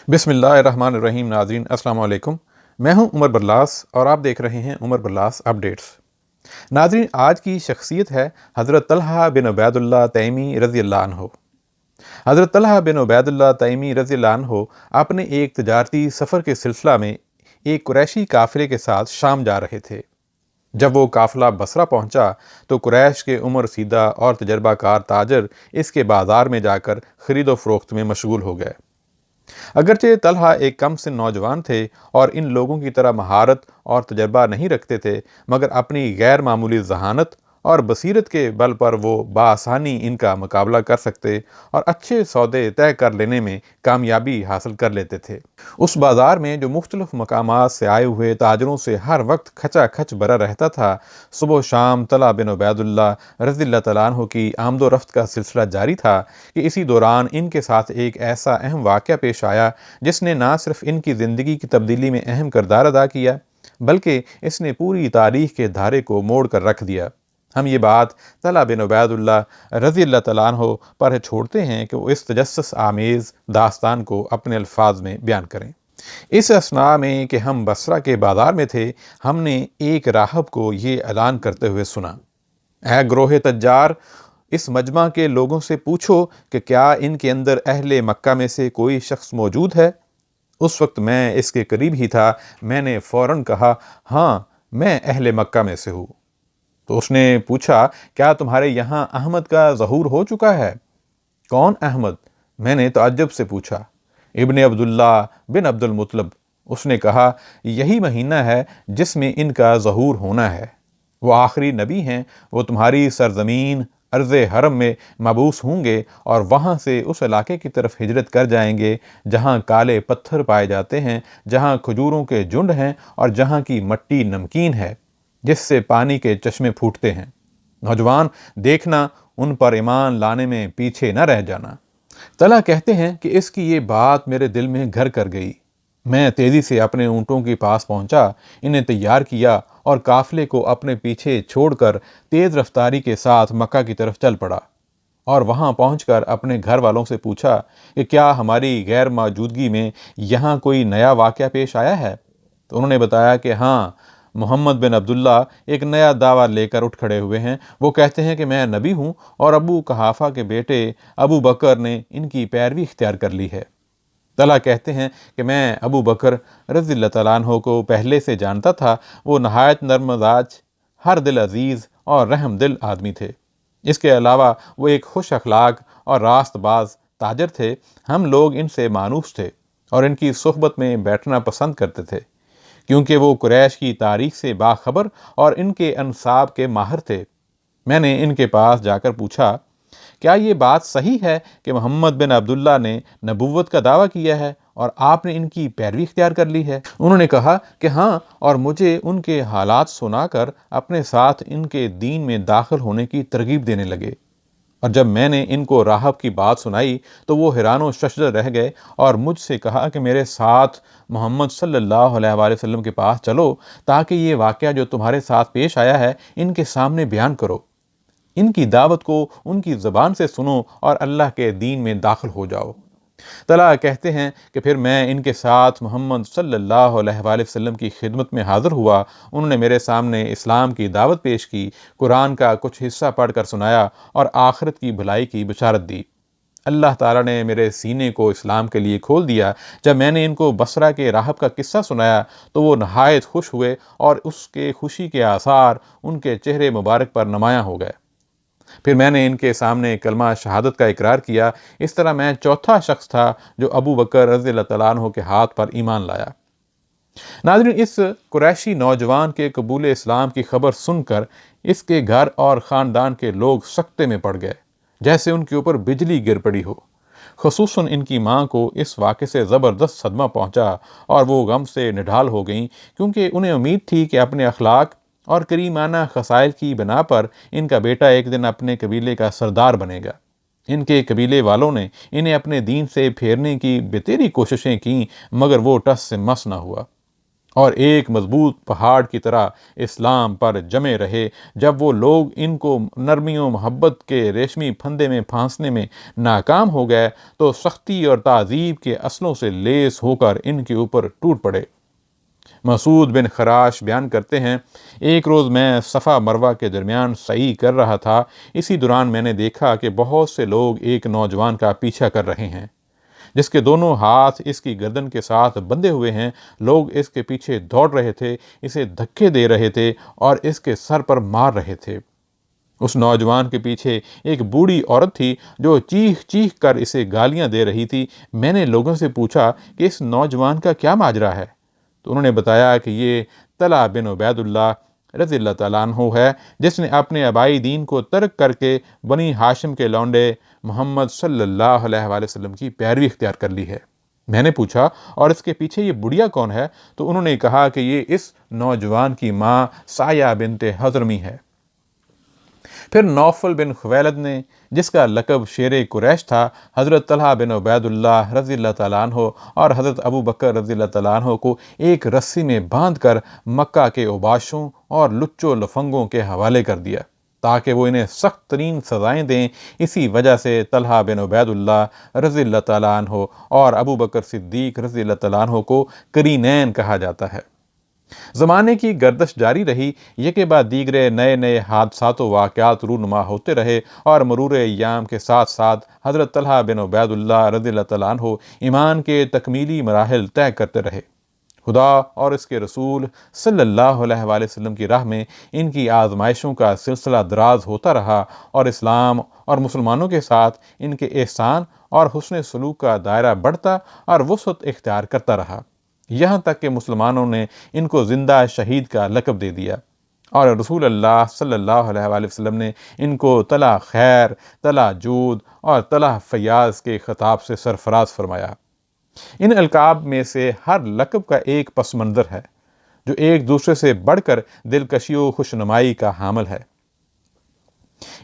بسم اللہ الرحمن الرحیم۔ ناظرین السلام علیکم، میں ہوں عمر برلاس اور آپ دیکھ رہے ہیں عمر برلاس اپڈیٹس۔ ناظرین، آج کی شخصیت ہے حضرت طلحہ بن عبید اللہ تیمی رضی اللہ عنہ۔ حضرت طلحہ بن عبید اللہ تیمی رضی اللہ عنہ اپنے ایک تجارتی سفر کے سلسلہ میں ایک قریشی قافلے کے ساتھ شام جا رہے تھے۔ جب وہ قافلہ بصرہ پہنچا تو قریش کے عمر رسیدہ اور تجربہ کار تاجر اس کے بازار میں جا کر خرید و فروخت میں مشغول ہو گئے۔ اگرچہ طلحہ ایک کم سن نوجوان تھے اور ان لوگوں کی طرح مہارت اور تجربہ نہیں رکھتے تھے، مگر اپنی غیر معمولی ذہانت اور بصیرت کے بل پر وہ بآسانی ان کا مقابلہ کر سکتے اور اچھے سودے طے کر لینے میں کامیابی حاصل کر لیتے تھے۔ اس بازار میں جو مختلف مقامات سے آئے ہوئے تاجروں سے ہر وقت کھچا کھچ بھرا رہتا تھا، صبح و شام طلحہ بن عبید اللہ رضی اللہ تعالیٰ عنہ کی آمد و رفت کا سلسلہ جاری تھا کہ اسی دوران ان کے ساتھ ایک ایسا اہم واقعہ پیش آیا جس نے نہ صرف ان کی زندگی کی تبدیلی میں اہم کردار ادا کیا، بلکہ اس نے پوری تاریخ کے دھارے کو موڑ کر رکھ دیا۔ ہم یہ بات طلحہ بن عبید اللہ رضی اللہ تعالیٰ عنہ پر چھوڑتے ہیں کہ وہ اس تجسس آمیز داستان کو اپنے الفاظ میں بیان کریں۔ اس اثناء میں کہ ہم بصرہ کے بازار میں تھے، ہم نے ایک راہب کو یہ اعلان کرتے ہوئے سنا: اے گروہ تجار، اس مجمع کے لوگوں سے پوچھو کہ کیا ان کے اندر اہل مکہ میں سے کوئی شخص موجود ہے؟ اس وقت میں اس کے قریب ہی تھا، میں نے فوراً کہا: ہاں، میں اہل مکہ میں سے ہوں۔ تو اس نے پوچھا: کیا تمہارے یہاں احمد کا ظہور ہو چکا ہے؟ کون احمد؟ میں نے تعجب سے پوچھا۔ ابن عبداللہ بن عبد المطلب۔ اس نے کہا: یہی مہینہ ہے جس میں ان کا ظہور ہونا ہے۔ وہ آخری نبی ہیں، وہ تمہاری سرزمین ارض حرم میں مبعوث ہوں گے اور وہاں سے اس علاقے کی طرف ہجرت کر جائیں گے جہاں کالے پتھر پائے جاتے ہیں، جہاں کھجوروں کے جھنڈ ہیں اور جہاں کی مٹی نمکین ہے جس سے پانی کے چشمے پھوٹتے ہیں۔ نوجوان، دیکھنا ان پر ایمان لانے میں پیچھے نہ رہ جانا۔ طلحہ کہتے ہیں کہ اس کی یہ بات میرے دل میں گھر کر گئی۔ میں تیزی سے اپنے اونٹوں کے پاس پہنچا، انہیں تیار کیا اور قافلے کو اپنے پیچھے چھوڑ کر تیز رفتاری کے ساتھ مکہ کی طرف چل پڑا، اور وہاں پہنچ کر اپنے گھر والوں سے پوچھا کہ کیا ہماری غیر موجودگی میں یہاں کوئی نیا واقعہ پیش آیا ہے؟ تو انہوں نے بتایا کہ ہاں، محمد بن عبداللہ ایک نیا دعویٰ لے کر اٹھ کھڑے ہوئے ہیں۔ وہ کہتے ہیں کہ میں نبی ہوں اور ابو قحافہ کے بیٹے ابو بکر نے ان کی پیروی اختیار کر لی ہے۔ طلحہ کہتے ہیں کہ میں ابو بکر رضی اللہ تعالیٰ عنہ کو پہلے سے جانتا تھا۔ وہ نہایت نرم مزاج، ہر دل عزیز اور رحم دل آدمی تھے۔ اس کے علاوہ وہ ایک خوش اخلاق اور راست باز تاجر تھے۔ ہم لوگ ان سے مانوس تھے اور ان کی صحبت میں بیٹھنا پسند کرتے تھے، کیونکہ وہ قریش کی تاریخ سے باخبر اور ان کے انساب کے ماہر تھے۔ میں نے ان کے پاس جا کر پوچھا: کیا یہ بات صحیح ہے کہ محمد بن عبداللہ نے نبوت کا دعویٰ کیا ہے اور آپ نے ان کی پیروی اختیار کر لی ہے؟ انہوں نے کہا کہ ہاں، اور مجھے ان کے حالات سنا کر اپنے ساتھ ان کے دین میں داخل ہونے کی ترغیب دینے لگے۔ اور جب میں نے ان کو راہب کی بات سنائی تو وہ حیران و ششدر رہ گئے اور مجھ سے کہا کہ میرے ساتھ محمد صلی اللہ علیہ وآلہ وسلم کے پاس چلو تاکہ یہ واقعہ جو تمہارے ساتھ پیش آیا ہے ان کے سامنے بیان کرو۔ ان کی دعوت کو ان کی زبان سے سنو اور اللہ کے دین میں داخل ہو جاؤ۔ طلحہ کہتے ہیں کہ پھر میں ان کے ساتھ محمد صلی اللہ علیہ وآلہ وسلم کی خدمت میں حاضر ہوا۔ انہوں نے میرے سامنے اسلام کی دعوت پیش کی، قرآن کا کچھ حصہ پڑھ کر سنایا اور آخرت کی بھلائی کی بشارت دی۔ اللہ تعالیٰ نے میرے سینے کو اسلام کے لیے کھول دیا۔ جب میں نے ان کو بصرہ کے راہب کا قصہ سنایا تو وہ نہایت خوش ہوئے اور اس کے خوشی کے آثار ان کے چہرے مبارک پر نمایاں ہو گئے۔ پھر میں نے ان کے سامنے کلمہ شہادت کا اقرار کیا۔ اس طرح میں چوتھا شخص تھا جو ابو بکر رضی اللہ تعالیٰ عنہ کے ہاتھ پر ایمان لایا۔ ناظرین، اس قریشی نوجوان کے قبول اسلام کی خبر سن کر اس کے گھر اور خاندان کے لوگ سکتے میں پڑ گئے، جیسے ان کے اوپر بجلی گر پڑی ہو۔ خصوصاً ان کی ماں کو اس واقعے سے زبردست صدمہ پہنچا اور وہ غم سے نڈھال ہو گئیں، کیونکہ انہیں امید تھی کہ اپنے اخلاق اور کریمانہ خصائل کی بنا پر ان کا بیٹا ایک دن اپنے قبیلے کا سردار بنے گا۔ ان کے قبیلے والوں نے انہیں اپنے دین سے پھیرنے کی بتیری کوششیں کیں، مگر وہ ٹس سے مس نہ ہوا۔ اور ایک مضبوط پہاڑ کی طرح اسلام پر جمے رہے۔ جب وہ لوگ ان کو نرمی و محبت کے ریشمی پھندے میں پھانسنے میں ناکام ہو گئے تو سختی اور تعذیب کے اصلوں سے لیس ہو کر ان کے اوپر ٹوٹ پڑے۔ مسعود بن خراش بیان کرتے ہیں، ایک روز میں صفا مروہ کے درمیان سعی کر رہا تھا۔ اسی دوران میں نے دیکھا کہ بہت سے لوگ ایک نوجوان کا پیچھا کر رہے ہیں جس کے دونوں ہاتھ اس کی گردن کے ساتھ بندھے ہوئے ہیں۔ لوگ اس کے پیچھے دوڑ رہے تھے، اسے دھکے دے رہے تھے اور اس کے سر پر مار رہے تھے۔ اس نوجوان کے پیچھے ایک بوڑھی عورت تھی جو چیخ چیخ کر اسے گالیاں دے رہی تھی۔ میں نے لوگوں سے پوچھا کہ اس نوجوان کا کیا ماجرا ہے، تو انہوں نے بتایا کہ یہ طلحہ بن عبید اللہ رضی اللہ تعالیٰ عنہ ہے، جس نے اپنے آبائی دین کو ترک کر کے بنی ہاشم کے لونڈے محمد صلی اللہ علیہ وآلہ وسلم کی پیروی اختیار کر لی ہے۔ میں نے پوچھا، اور اس کے پیچھے یہ بڑھیا کون ہے؟ تو انہوں نے کہا کہ یہ اس نوجوان کی ماں سایہ بنت حضرمی ہے۔ پھر نوفل بن خویلد نے، جس کا لقب شیر قریش تھا، حضرت طلحہ بن عبید اللہ رضی اللہ تعالیٰ عنہ اور حضرت ابو بکر رضی اللہ تعالیٰ عنہ کو ایک رسی میں باندھ کر مکہ کے اوباشوں اور لچوں لفنگوں کے حوالے کر دیا تاکہ وہ انہیں سخت ترین سزائیں دیں۔ اسی وجہ سے طلحہ بن عبید اللہ رضی اللہ تعالیٰ عنہ اور ابو بکر صدیق رضی اللہ تعالیٰ عنہ کو قرینین کہا جاتا ہے۔ زمانے کی گردش جاری رہی، یکے بعد دیگرے نئے نئے حادثات و واقعات رونما ہوتے رہے، اور مرور ایام کے ساتھ ساتھ حضرت طلحہ بن عبید اللہ رضی اللہ تعالیٰ عنہ ایمان کے تکمیلی مراحل طے کرتے رہے۔ خدا اور اس کے رسول صلی اللہ علیہ وآلہ وسلم کی راہ میں ان کی آزمائشوں کا سلسلہ دراز ہوتا رہا، اور اسلام اور مسلمانوں کے ساتھ ان کے احسان اور حسن سلوک کا دائرہ بڑھتا اور وسعت اختیار کرتا رہا، یہاں تک کہ مسلمانوں نے ان کو زندہ شہید کا لقب دے دیا، اور رسول اللہ صلی اللہ علیہ وآلہ وسلم نے ان کو طلحہ خیر، طلحہ جود اور طلحہ فیاض کے خطاب سے سرفراز فرمایا۔ ان القاب میں سے ہر لقب کا ایک پس منظر ہے جو ایک دوسرے سے بڑھ کر دلکشی و خوشنمائی کا حامل ہے۔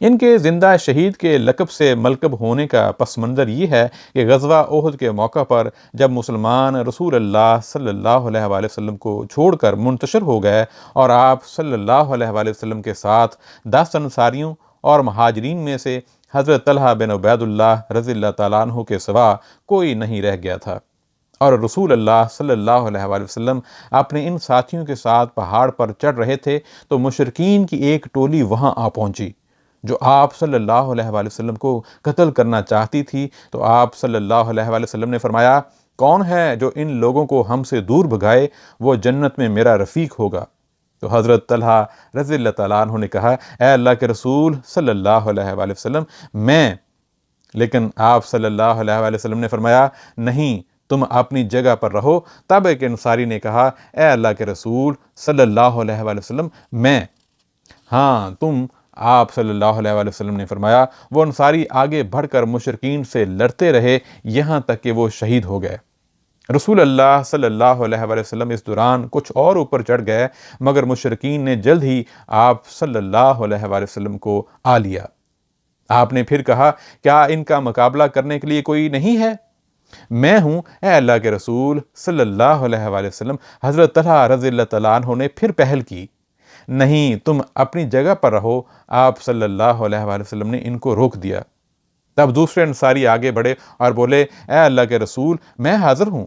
ان کے زندہ شہید کے لقب سے ملقب ہونے کا پس منظر یہ ہے کہ غزوہ احد کے موقع پر جب مسلمان رسول اللہ صلی اللہ علیہ وآلہ وسلم کو چھوڑ کر منتشر ہو گئے اور آپ صلی اللہ علیہ وآلہ وسلم کے ساتھ 10 انصاریوں اور مہاجرین میں سے حضرت طلحہ بن عبید اللہ رضی اللہ تعالیٰ عنہ کے سوا کوئی نہیں رہ گیا تھا، اور رسول اللہ صلی اللہ علیہ وآلہ وسلم اپنے ان ساتھیوں کے ساتھ پہاڑ پر چڑھ رہے تھے تو مشرکین کی ایک ٹولی وہاں آ پہنچی جو آپ صلی اللہ علیہ وآلہ وسلم کو قتل کرنا چاہتی تھی۔ تو آپ صلی اللہ علیہ وآلہ وسلم نے فرمایا، کون ہے جو ان لوگوں کو ہم سے دور بھگائے، وہ جنت میں میرا رفیق ہوگا۔ تو حضرت طلحہ رضی اللہ تعالیٰ عنہ نے کہا، اے اللہ کے رسول صلی اللہ علیہ وآلہ وسلم، میں۔ لیکن آپ صلی اللہ علیہ وآلہ وسلم نے فرمایا، نہیں، تم اپنی جگہ پر رہو۔ تب ایک انصاری نے کہا، اے اللہ کے رسول صلی اللہ علیہ وآلہ وسلم، میں۔ ہاں، تم۔ آپ صلی اللہ علیہ وآلہ وسلم نے فرمایا۔ وہ انصاری آگے بڑھ کر مشرکین سے لڑتے رہے یہاں تک کہ وہ شہید ہو گئے۔ رسول اللہ صلی اللہ علیہ وآلہ وسلم اس دوران کچھ اور اوپر چڑھ گئے، مگر مشرکین نے جلد ہی آپ صلی اللہ علیہ وآلہ وسلم کو آ لیا۔ آپ نے پھر کہا، کیا ان کا مقابلہ کرنے کے لیے کوئی نہیں ہے؟ میں ہوں، اے اللہ کے رسول صلی اللہ علیہ وآلہ وسلم۔ حضرت طلحہ رضی اللہ تعالیٰ عنہ نے پھر پہل کی، نہیں، تم اپنی جگہ پر رہو۔ آپ صلی اللہ علیہ وآلہ وسلم نے ان کو روک دیا۔ تب دوسرے انصاری آگے بڑھے اور بولے، اے اللہ کے رسول، میں حاضر ہوں،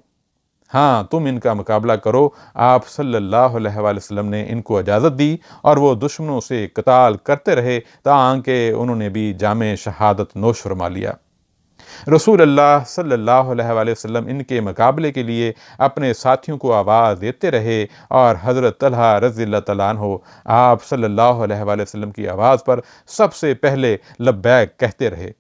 ہاں، تم ان کا مقابلہ کرو۔ آپ صلی اللہ علیہ وآلہ وسلم نے ان کو اجازت دی اور وہ دشمنوں سے قتال کرتے رہے تاکہ انہوں نے بھی جام شہادت نوش فرما لیا۔ رسول اللہ صلی اللہ علیہ وآلہ وسلم ان کے مقابلے کے لیے اپنے ساتھیوں کو آواز دیتے رہے، اور حضرت طلحہ رضی اللہ تعالیٰ عنہ آپ صلی اللہ علیہ وآلہ وسلم کی آواز پر سب سے پہلے لبیک کہتے رہے،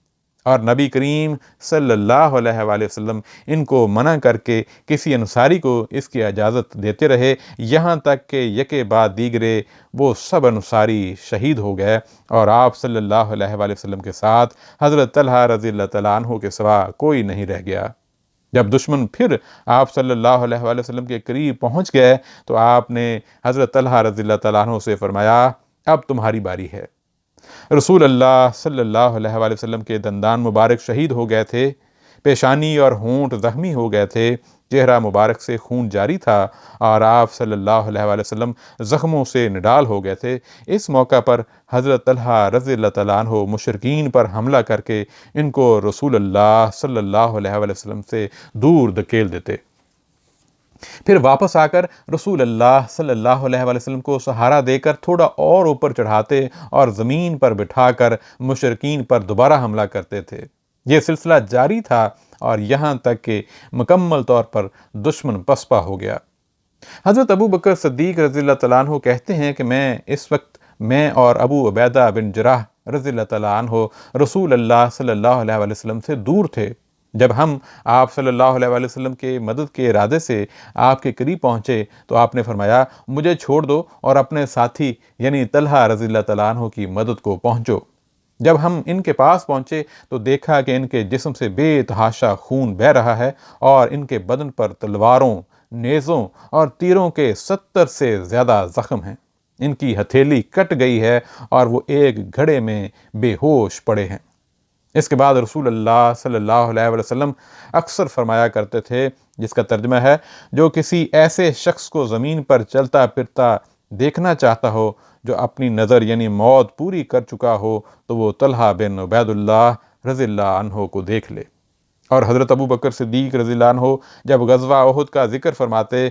اور نبی کریم صلی اللہ علیہ وآلہ وسلم ان کو منع کر کے کسی انصاری کو اس کی اجازت دیتے رہے، یہاں تک کہ یکے بعد دیگرے وہ سب انصاری شہید ہو گئے، اور آپ صلی اللہ علیہ وآلہ وسلم کے ساتھ حضرت طلحہ رضی اللہ تعالیٰ عنہ کے سوا کوئی نہیں رہ گیا۔ جب دشمن پھر آپ صلی اللہ علیہ وآلہ وسلم کے قریب پہنچ گئے تو آپ نے حضرت طلحہ رضی اللہ تعالیٰ عنہ سے فرمایا، اب تمہاری باری ہے۔ رسول اللہ صلی اللہ علیہ وآلہ وسلم کے دندان مبارک شہید ہو گئے تھے۔ پیشانی اور ہونٹ زخمی ہو گئے تھے، چہرہ مبارک سے خون جاری تھا اور آپ صلی اللہ علیہ وآلہ وسلم زخموں سے نڈال ہو گئے تھے۔ اس موقع پر حضرت طلحہ رضی اللہ تعالیٰ عنہ مشرکین پر حملہ کر کے ان کو رسول اللہ صلی اللہ علیہ وآلہ وسلم سے دور دھکیل دیتے، پھر واپس آ کر رسول اللہ صلی اللہ علیہ وآلہ وسلم کو سہارا دے کر تھوڑا اور اوپر چڑھاتے اور زمین پر بٹھا کر مشرکین پر دوبارہ حملہ کرتے تھے۔ یہ سلسلہ جاری تھا اور یہاں تک کہ مکمل طور پر دشمن پسپا ہو گیا۔ حضرت ابو بکر صدیق رضی اللہ تعالیٰ عنہ کہتے ہیں کہ اس وقت میں اور ابو عبیدہ بن جراح رضی اللہ تعالیٰ عنہ رسول اللہ صلی اللہ علیہ وآلہ وسلم سے دور تھے۔ جب ہم آپ صلی اللہ علیہ وآلہ وسلم کے مدد کے ارادے سے آپ کے قریب پہنچے تو آپ نے فرمایا، مجھے چھوڑ دو اور اپنے ساتھی یعنی طلحہ رضی اللہ تعالیٰ عنہ کی مدد کو پہنچو۔ جب ہم ان کے پاس پہنچے تو دیکھا کہ ان کے جسم سے بے تحاشا خون بہہ رہا ہے اور ان کے بدن پر تلواروں، نیزوں اور تیروں کے 70 سے زیادہ زخم ہیں۔ ان کی ہتھیلی کٹ گئی ہے اور وہ ایک گھڑے میں بے ہوش پڑے ہیں۔ اس کے بعد رسول اللہ صلی اللہ علیہ وسلم اکثر فرمایا کرتے تھے، جس کا ترجمہ ہے، جو کسی ایسے شخص کو زمین پر چلتا پھرتا دیکھنا چاہتا ہو جو اپنی نظر یعنی موت پوری کر چکا ہو تو وہ طلحہ بن عبید اللہ رضی اللہ عنہ کو دیکھ لے۔ اور حضرت ابو بکر صدیق رضی اللہ عنہ جب غزوہ احد کا ذکر فرماتے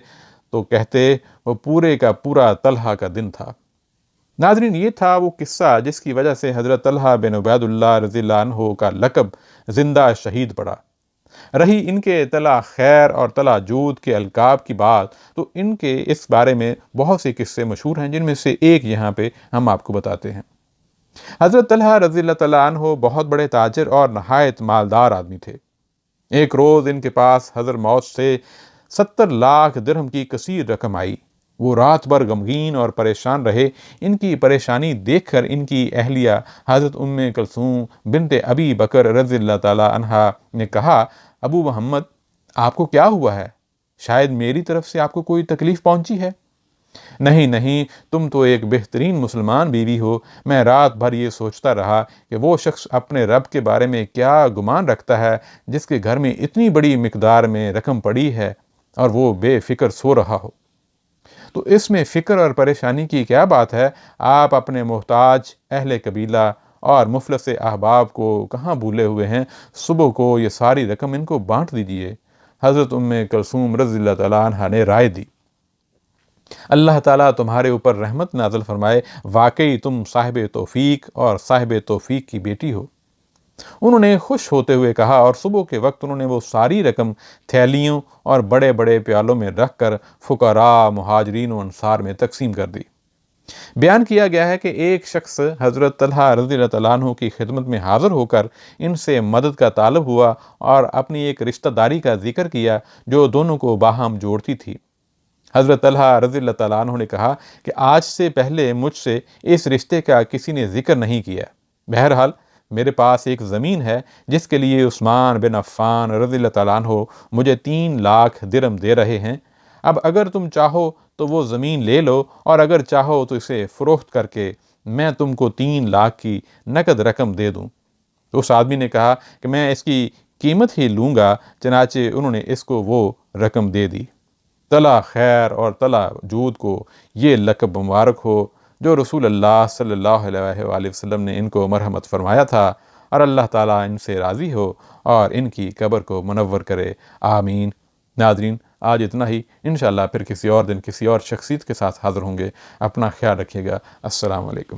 تو کہتے وہ پورے کا پورا طلحہ کا دن تھا۔ ناظرین، یہ تھا وہ قصہ جس کی وجہ سے حضرت طلحہ بن عبید اللہ رضی اللہ عنہ کا لقب زندہ شہید پڑا۔ رہی ان کے طلحہ خیر اور طلحہ جود کے القاب کی بات، تو ان کے اس بارے میں بہت سے قصے مشہور ہیں، جن میں سے ایک یہاں پہ ہم آپ کو بتاتے ہیں۔ حضرت طلحہ رضی اللہ تعالیٰ عنہ بہت بڑے تاجر اور نہایت مالدار آدمی تھے۔ ایک روز ان کے پاس حضر موت سے 70 لاکھ درہم کی کثیر رقم آئی۔ وہ رات بھر غمگین اور پریشان رہے۔ ان کی پریشانی دیکھ کر ان کی اہلیہ حضرت ام کلثوم بنت ابی بکر رضی اللہ تعالیٰ عنہا نے کہا، ابو محمد، آپ کو کیا ہوا ہے؟ شاید میری طرف سے آپ کو کوئی تکلیف پہنچی ہے۔ نہیں نہیں، تم تو ایک بہترین مسلمان بیوی ہو۔ میں رات بھر یہ سوچتا رہا کہ وہ شخص اپنے رب کے بارے میں کیا گمان رکھتا ہے جس کے گھر میں اتنی بڑی مقدار میں رقم پڑی ہے اور وہ بے فکر سو رہا ہو۔ تو اس میں فکر اور پریشانی کی کیا بات ہے؟ آپ اپنے محتاج اہل قبیلہ اور مفلس احباب کو کہاں بھولے ہوئے ہیں؟ صبح کو یہ ساری رقم ان کو بانٹ دیجئے۔ حضرت ام کلثوم رضی اللہ تعالیٰ عنہ نے رائے دی۔ اللہ تعالیٰ تمہارے اوپر رحمت نازل فرمائے، واقعی تم صاحب توفیق اور صاحب توفیق کی بیٹی ہو۔ انہوں نے خوش ہوتے ہوئے کہا اور صبح کے وقت انہوں نے وہ ساری رقم تھیلیوں اور بڑے بڑے پیالوں میں رکھ کر فقراء، مہاجرین و انصار میں تقسیم کر دی۔ بیان کیا گیا ہے کہ ایک شخص حضرت طلحہ رضی اللہ تعالیٰ عنہ کی خدمت میں حاضر ہو کر ان سے مدد کا طالب ہوا اور اپنی ایک رشتہ داری کا ذکر کیا جو دونوں کو باہم جوڑتی تھی۔ حضرت طلحہ رضی اللہ تعالیٰ عنہ نے کہا کہ آج سے پہلے مجھ سے اس رشتے کا کسی نے ذکر نہیں کیا۔ بہرحال میرے پاس ایک زمین ہے جس کے لیے عثمان بن عفان رضی اللہ تعالیٰ عنہ مجھے 3 لاکھ درہم دے رہے ہیں۔ اب اگر تم چاہو تو وہ زمین لے لو اور اگر چاہو تو اسے فروخت کر کے میں تم کو 3 لاکھ کی نقد رقم دے دوں۔ تو اس آدمی نے کہا کہ میں اس کی قیمت ہی لوں گا، چنانچہ انہوں نے اس کو وہ رقم دے دی۔ طلحہ خیر اور طلحہ جود کو یہ لقب مبارک ہو جو رسول اللہ صلی اللہ علیہ وآلہ وسلم نے ان کو مرحمت فرمایا تھا، اور اللہ تعالیٰ ان سے راضی ہو اور ان کی قبر کو منور کرے، آمین۔ ناظرین، آج اتنا ہی، انشاءاللہ پھر کسی اور دن کسی اور شخصیت کے ساتھ حاضر ہوں گے۔ اپنا خیال رکھیے گا۔ السلام علیکم۔